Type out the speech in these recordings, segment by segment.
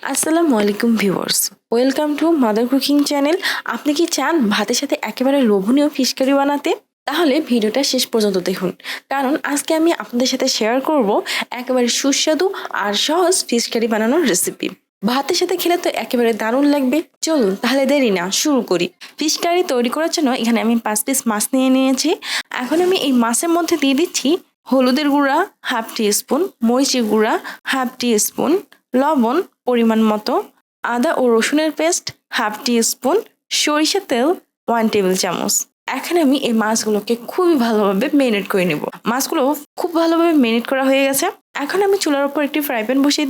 আসসালামু আলাইকুম viewers, welcome to mother cooking channel. আপনি কি চান ভাতের সাথে একেবারে লোভনীয় ফিশ কারি বানাতে? তাহলে ভিডিওটা শেষ পর্যন্ত দেখুন, কারণ আজকে আমি আপনাদের সাথে শেয়ার করব একেবারে সুস্বাদু আর সহজ ফিশ কারি বানানোর রেসিপি। ভাতের সাথে খেলে তো একেবারে দারুণ লাগবে। চলুন তাহলে দেরি না, শুরু করি। ফিশ কারি তৈরি করার জন্য এখানে আমি 5 পিস মাছ নিয়ে নিয়েছি। এখন আমি এই মাছের মধ্যে দিয়ে দিচ্ছি হলুদের গুঁড়া হাফ টি স্পুন, মরিচের গুঁড়া হাফ টি স্পুন, লবণ পরিমাণ মতো, আদা ও রসুনের পেস্ট হাফ টি স্পুন, সরিষার তেল 1 টেবিল চামচ। এখন আমি এই মাছগুলোকে খুবই ভালোভাবে মেরিনেট করে নেব। মাছগুলো খুব ভালোভাবে মেরিনেট করা হয়ে গেছে। এখন আমি চুলার উপর একটি ফ্রাই প্যান বসিয়ে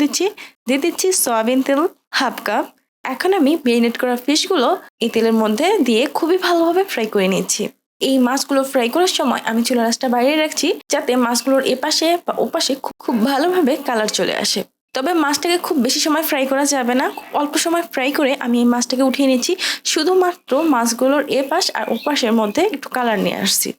দিয়ে দিচ্ছি সয়াবিন তেল হাফ কাপ। এখন আমি মেরিনেট করা ফিশগুলো এই তেলের মধ্যে দিয়ে খুবই ভালোভাবে ফ্রাই করে নিচ্ছি। এই মাছগুলো ফ্রাই করার সময় আমি চুলার আঁচটা বাড়িয়ে রাখছি, যাতে মাছগুলোর এপাশে বা ওপাশে খুব ভালোভাবে কালার চলে আসে। তবে মাছটাকে খুব বেশি সময় ফ্রাই করা যাবে না, অল্প সময় ফ্রাই করে আমি এই মাছটাকে উঠিয়ে নিচ্ছি। শুধুমাত্র মাছগুলোর এপাশ আর ওপাশের মধ্যে একটু কালার নিয়ে আসছি।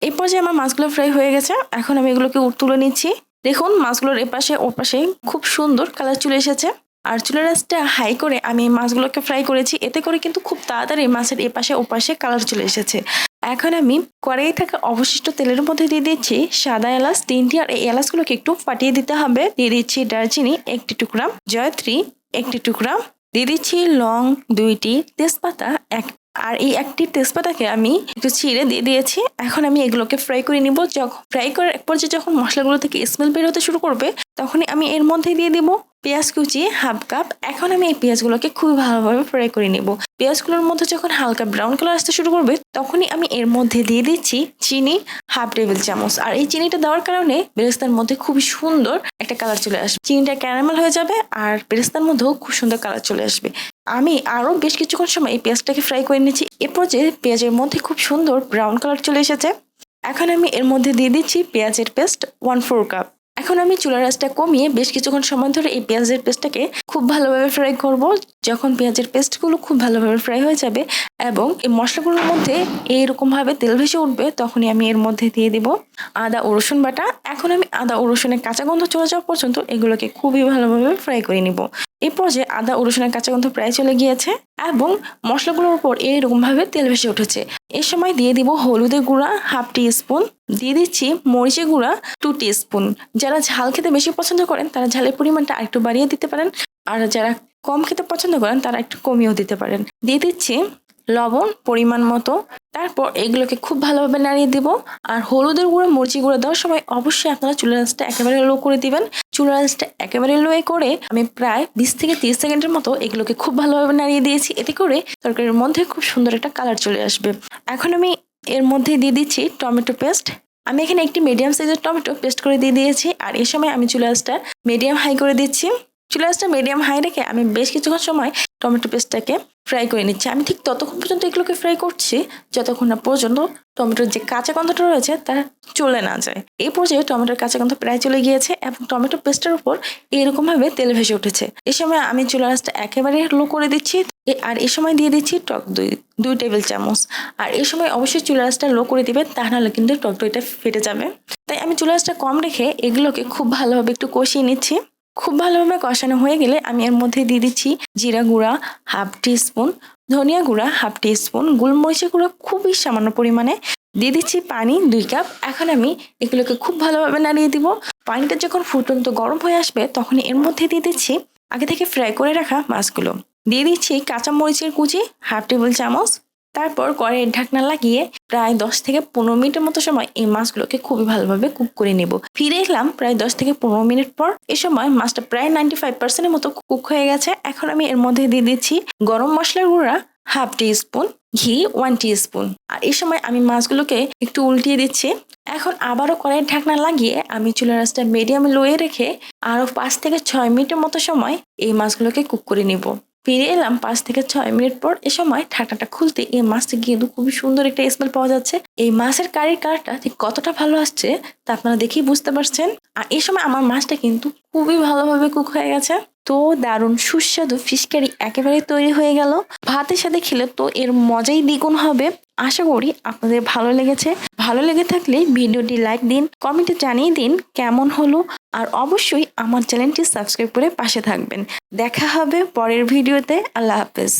এই পর্যায়ে আমার মাছগুলো ফ্রাই হয়ে গেছে। এখন আমি এগুলোকে তুলে নিচ্ছি। দেখুন মাছগুলোর এপাশে ওপাশে খুব সুন্দর কালার চলে এসেছে। আর চুলার আঁচটা হাই করে আমি এই মাছগুলোকে ফ্রাই করেছি, এতে করে কিন্তু খুব তাড়াতাড়ি মাছের এপাশে ওপাশে কালার চলে এসেছে। এখন আমি কড়াইয়ে থাকা অবশিষ্ট তেলের মধ্যে দিয়ে দিচ্ছি সাদা এলাচ 3টি, আর এই এলাচগুলোকে একটু ফাটিয়ে দিতে হবে। দিয়ে দিচ্ছি দারচিনি 1টি টুকরা, জয়ত্রী 1টি টুকরা, দিয়ে দিচ্ছি লং 2টি, তেজপাতা 1, আর এই 1টি তেজপাতাকে আমি একটু ছিঁড়ে দিয়ে দিয়েছি। এখন আমি এগুলোকে ফ্রাই করে নিব। যখন ফ্রাই করার এক পর্যায়ে যখন মশলাগুলো থেকে স্মেল বের হতে শুরু করবে, তখনই আমি এর মধ্যে দিয়ে দিব পেঁয়াজ কুচি হাফ কাপ। এখন আমি এই পেঁয়াজগুলোকে খুবই ভালোভাবে ফ্রাই করে নিব। পেঁয়াজগুলোর মধ্যে যখন হালকা ব্রাউন কালার আসতে শুরু করবে, তখনই আমি এর মধ্যে দিয়ে দিচ্ছি চিনি হাফ টেবিল চামচ। আর এই চিনিটা দেওয়ার কারণে বেরেস্তার মধ্যে খুবই সুন্দর একটা কালার চলে আসবে। চিনিটা ক্যারামেল হয়ে যাবে আর বেরেস্তার মধ্যেও খুব সুন্দর কালার চলে আসবে। আমি আরো বেশ কিছুক্ষণ সময় এই পেঁয়াজটাকে ফ্রাই করে নিচ্ছি। এরপর যে পেঁয়াজের মধ্যে খুব সুন্দর ব্রাউন কালার চলে এসেছে। এখন আমি এর মধ্যে দিয়ে দিচ্ছি পেঁয়াজের পেস্ট 1/4 কাপ। এখন আমি চুলার আঁচটা কমিয়ে বেশ কিছুক্ষণ সময় ধরে এই পেঁয়াজের পেস্টটাকে খুব ভালোভাবে ফ্রাই করব। যখন পেঁয়াজের পেস্টগুলো খুব ভালোভাবে ফ্রাই হয়ে যাবে এবং এই মশলাগুলোর মধ্যে এইরকম ভাবে তেল ভেসে উঠবে, তখনই আমি এর মধ্যে দিয়ে দিব আদা ও রসুন বাটা। এখন আমি আদা ও রসুনের কাঁচা গন্ধ চলে যাওয়া পর্যন্ত এগুলোকে খুবই ভালোভাবে ফ্রাই করে নিব। এই পর্যায়ে আদা ও রসুনের কাঁচা গন্ধ প্রায় চলে গিয়েছে এবং মশলাগুলোর উপর এইরকম ভাবে তেল ভেসে উঠেছে। এই সময় দিয়ে দিব হলুদের গুঁড়া হাফ টি স্পুন, দিয়ে দিচ্ছি মরিচের গুঁড়া 2 টি স্পুন। যারা ঝাল খেতে বেশি পছন্দ করেন তারা ঝালের পরিমাণটা আরেকটু বাড়িয়ে দিতে পারেন, আর যারা কম খেতে পছন্দ করেন তারা একটু কমিয়েও দিতে পারেন। দিয়ে দিচ্ছি লবণ পরিমাণ মতো। তারপর এগুলোকে খুব ভালোভাবে নাড়িয়ে দিব। আর হলুদের গুঁড়া মরিচের গুঁড়া দেওয়ার সময় অবশ্যই আপনারা চুলার আঁচটা একেবারে লো করে দিবেন। চুলার আঁচটা একেবারে লো করে আমি প্রায় 20 থেকে 30 সেকেন্ডের মতো এগুলোকে খুব ভালোভাবে নাড়িয়ে দিয়েছি। এতে করে তরকারির মধ্যে খুব সুন্দর একটা কালার চলে আসবে। এখন আমি এর মধ্যে দিয়ে দিচ্ছি টমেটো পেস্ট। আমি এখানে একটি মিডিয়াম সাইজের টমেটো পেস্ট করে দিয়ে দিয়েছি। আর এই সময় আমি চুলার আঁচটা মিডিয়াম হাই করে দিচ্ছি। চুলার আঁচটা মিডিয়াম হাই রেখে আমি বেশ কিছুক্ষণ সময় টমেটো পেস্টটাকে ফ্রাই করে নিচ্ছি। আমি ঠিক ততক্ষণ পর্যন্ত এগুলোকে ফ্রাই করছি যতক্ষণ না পর্যন্ত টমেটোর যে কাঁচা গন্ধটা রয়েছে তা চলে না যায়। এই পর্যায়ে টমেটোর কাঁচা গন্ধ প্রায় চলে গিয়েছে এবং টমেটো পেস্টের উপর এরকম ভাবে তেল ভেসে উঠেছে। এই সময় আমি চুলার আঁচটা একেবারে লো করে দিচ্ছি। আর এই সময় দিয়ে দিচ্ছি টক দই 2 টেবিল চামচ। আর এই সময় অবশ্যই চুলার আঁচটা লো করে দিবেন, তা নাহলে কিন্তু টক দইটা ফেটে যাবে। তাই আমি চুলার আঁচটা কম রেখে এগুলোকে খুব ভালোভাবে একটু কষিয়ে নিচ্ছি। খুব ভালোভাবে কষানো হয়ে গেলে আমি এর মধ্যে দিয়ে দিচ্ছি জিরা গুঁড়া হাফ টি স্পুন, ধনিয়া গুঁড়া হাফ টি স্পুন, গোলমরিচের গুঁড়া খুবই সামান্য পরিমাণে, দিয়ে দিচ্ছি পানি 2 কাপ। এখন আমি এগুলোকে খুব ভালোভাবে নাড়িয়ে দিব। পানিটা যখন ফুটন্ত গরম হয়ে আসবে তখন এর মধ্যে দিয়ে দিচ্ছি আগে থেকে ফ্রাই করে রাখা মাছগুলো। দিয়ে দিচ্ছি কাঁচা মরিচের কুচি হাফ টেবিল চামচ। তারপর কড়াইয়ের ঢাকনা লাগিয়ে প্রায় 10 থেকে 15 মিনিটের মতো সময় এই মাছগুলোকে খুবই ভালোভাবে কুক করে নেব। ফিরে এলাম প্রায় 10 থেকে 15 মিনিট পর। এ সময় মাছটা প্রায় 95% মতো কুক হয়ে গেছে। এখন আমি এর মধ্যে দিয়ে দিচ্ছি গরম মশলার গুঁড়া হাফ টি স্পুন, ঘি 1 টি স্পুন। আর এই সময় আমি মাছগুলোকে একটু উল্টিয়ে দিচ্ছি। এখন আবারও কড়াইয়ের ঢাকনা লাগিয়ে আমি চুলার আঁচটা মিডিয়াম লোয়ে রেখে আরো 5 থেকে 6 মিনিটের মতো সময় এই মাছগুলোকে কুক করে নিব। ফিরে এলাম 5 থেকে 6 মিনিট পর। এ সময় ঢাকনাটা খুলতে এই মাছটা কিন্তু খুবই সুন্দর একটা স্মেল পাওয়া যাচ্ছে। এই মাছের কারির কালারটা ঠিক কতটা ভালো আসছে তা আপনারা দেখেই বুঝতে পারছেন। আর এই সময় আমার মাছটা কিন্তু খুবই ভালোভাবে কুক হয়ে গেছে। তো দারুণ সুস্বাদু ফিশ কারি একেবারে তৈরি হয়ে গেল। ভাতের সাথে খেলে তো এর মজাই দ্বিগুণ হবে। আশা করি আপনাদের ভালো লেগেছে। ভালো লেগে থাকলে ভিডিওটি লাইক দিন, কমেন্টে জানিয়ে দিন কেমন হলো, আর অবশ্যই আমার চ্যানেলটি সাবস্ক্রাইব করে পাশে থাকবেন। দেখা হবে পরের ভিডিওতে। আল্লাহ হাফেজ।